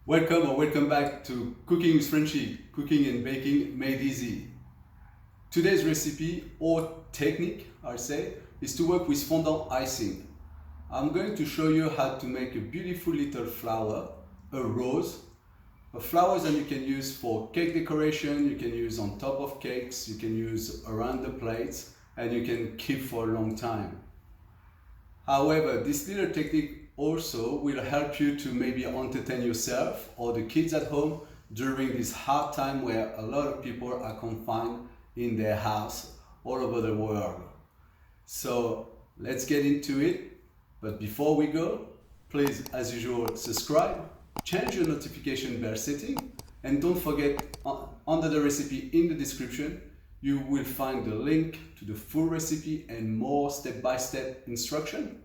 Welcome or welcome back to Cooking with Frenchie, cooking and baking made easy. Today's recipe or technique, I'll say, is to work with fondant icing. I'm going to show you how to make a beautiful little flower, a rose. A flower that you can use for cake decoration, you can use on top of cakes, you can use around the plates, and you can keep for a long time. However, this little technique also will help you to maybe entertain yourself or the kids at home during this hard time where a lot of people are confined in their house all over the world. So let's get into it. But before we go, please, as usual, subscribe, change your notification bell setting, and don't forget, under the recipe in the description, you will find the link to the full recipe and more step-by-step instruction.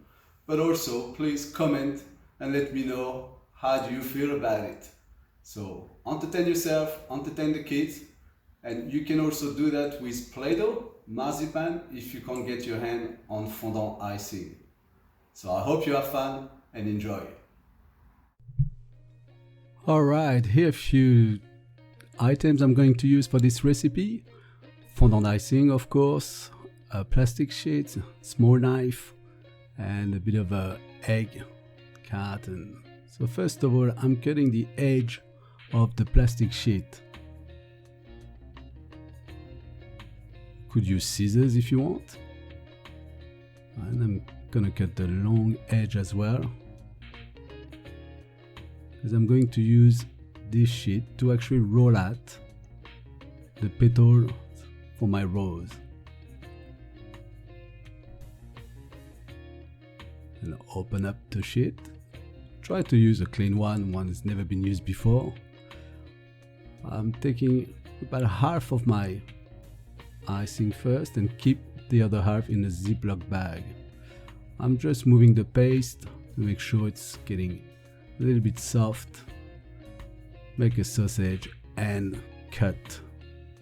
But also, please comment and let me know how do you feel about it. So entertain yourself, entertain the kids, and you can also do that with Play-Doh, marzipan, if you can't get your hand on fondant icing. So I hope you have fun and enjoy. Alright, here are a few items I'm going to use for this recipe. Fondant icing, of course, a plastic sheet, small knife, and a bit of a egg carton. So first of all, I'm cutting the edge of the plastic sheet. Could use scissors if you want. And I'm gonna cut the long edge as well, because I'm going to use this sheet to actually roll out the petal for my rose. And open up the sheet. Try to use a clean one that's never been used before. I'm taking about half of my icing first and keep the other half in a Ziploc bag. I'm just moving the paste to make sure it's getting a little bit soft. Make a sausage and cut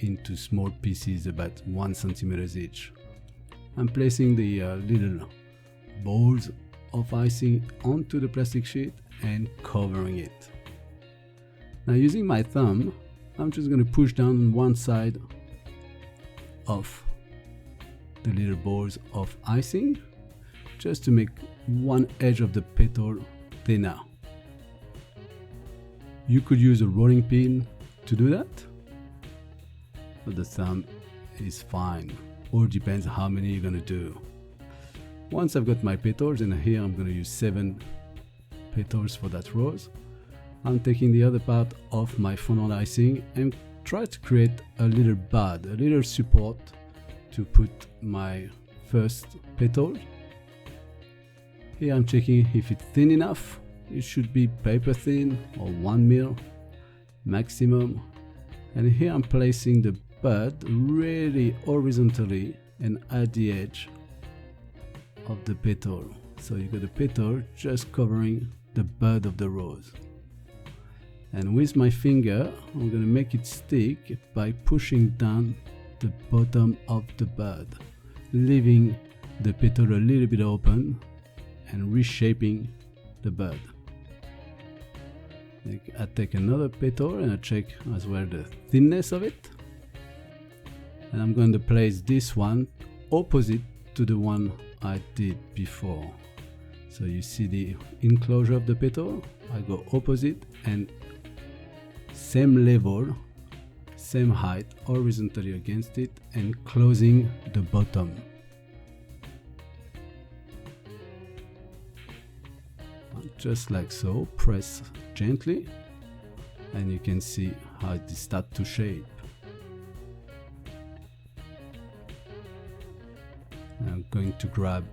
into small pieces about 1 centimeter each. I'm placing the little balls of icing onto the plastic sheet and covering it. Now, using my thumb, I'm just going to push down on one side of the little balls of icing just to make one edge of the petal thinner. You could use a rolling pin to do that, but the thumb is fine. All depends how many you're going to do. Once I've got my petals, and here I'm going to use 7 petals for that rose, I'm taking the other part of my fondant icing and try to create a little bud, a little support to put my first petal. Here I'm checking if it's thin enough. It should be paper thin or 1 mil maximum. And here I'm placing the bud really horizontally and at the edge of the petal. So you got a petal just covering the bud of the rose. And with my finger, I'm going to make it stick by pushing down the bottom of the bud, leaving the petal a little bit open and reshaping the bud. I take another petal and I check as well the thinness of it. And I'm going to place this one opposite to the one I did before. So you see the enclosure of the petal, I go opposite and same level, same height, horizontally against it and closing the bottom. Just like so, press gently and you can see how it starts to shape. I'm going to grab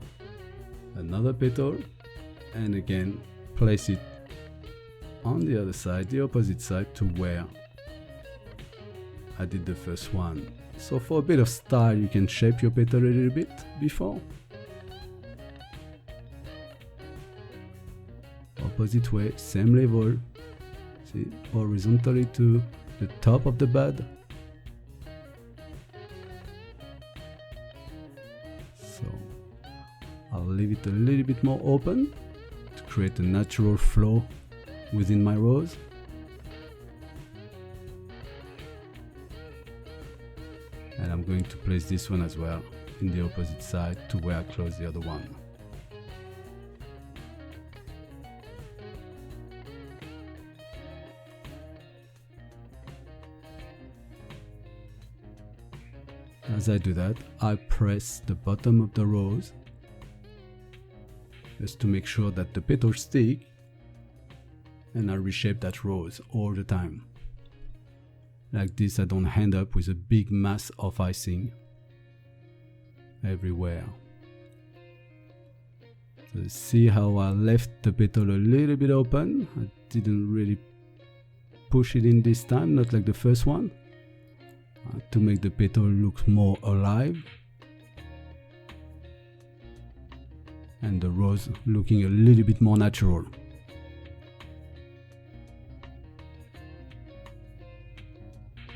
another petal and again place it on the other side, the opposite side to where I did the first one. So for a bit of style, you can shape your petal a little bit before. Opposite way, same level, see, horizontally to the top of the bud. So I'll leave it a little bit more open to create a natural flow within my rose. going to place this one as well in the opposite side to where I close the other one. As I do that, I press the bottom of the rose just to make sure that the petals stick, and I reshape that rose all the time. Like this, I don't end up with a big mass of icing everywhere. So see how I left the petal a little bit open? I didn't really push it in this time, not like the first one, to make the petal look more alive and the rose looking a little bit more natural.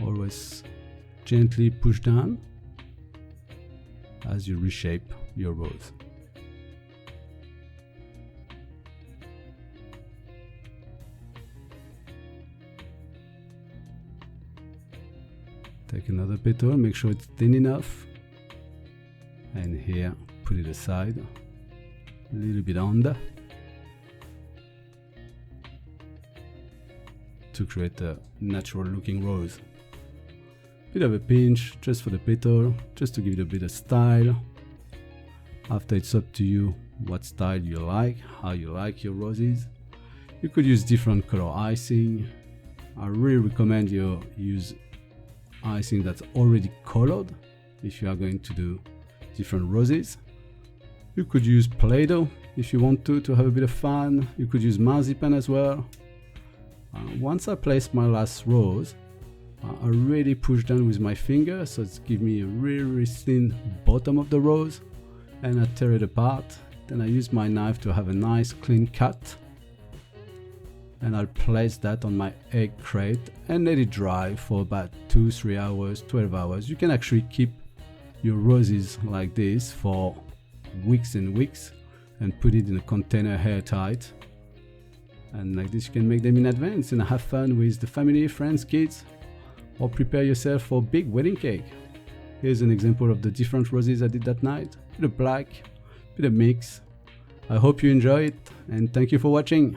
Always gently push down as you reshape your rose. Take another petal, make sure it's thin enough, and here put it aside, a little bit under, to create a natural looking rose. Bit of a pinch just for the petal, just to give it a bit of style. After, it's up to you what style you like, how you like your roses. You could use different color icing. I really recommend you use icing that's already colored if you are going to do different roses. You could use Play-Doh if you want to have a bit of fun. You could use marzipan as well. Once I place my last rose, I really push down with my finger, so it's give me a really thin bottom of the rose, and I tear it apart. Then I use my knife to have a nice clean cut, and I'll place that on my egg crate and let it dry for about 2-3 hours, 12 hours. You can actually keep your roses like this for weeks and weeks and put it in a container airtight, and like this you can make them in advance and have fun with the family, friends, kids, or prepare yourself for a big wedding cake. Here's an example of the different roses I did that night. Bit of black, bit of mix. I hope you enjoy it, and thank you for watching.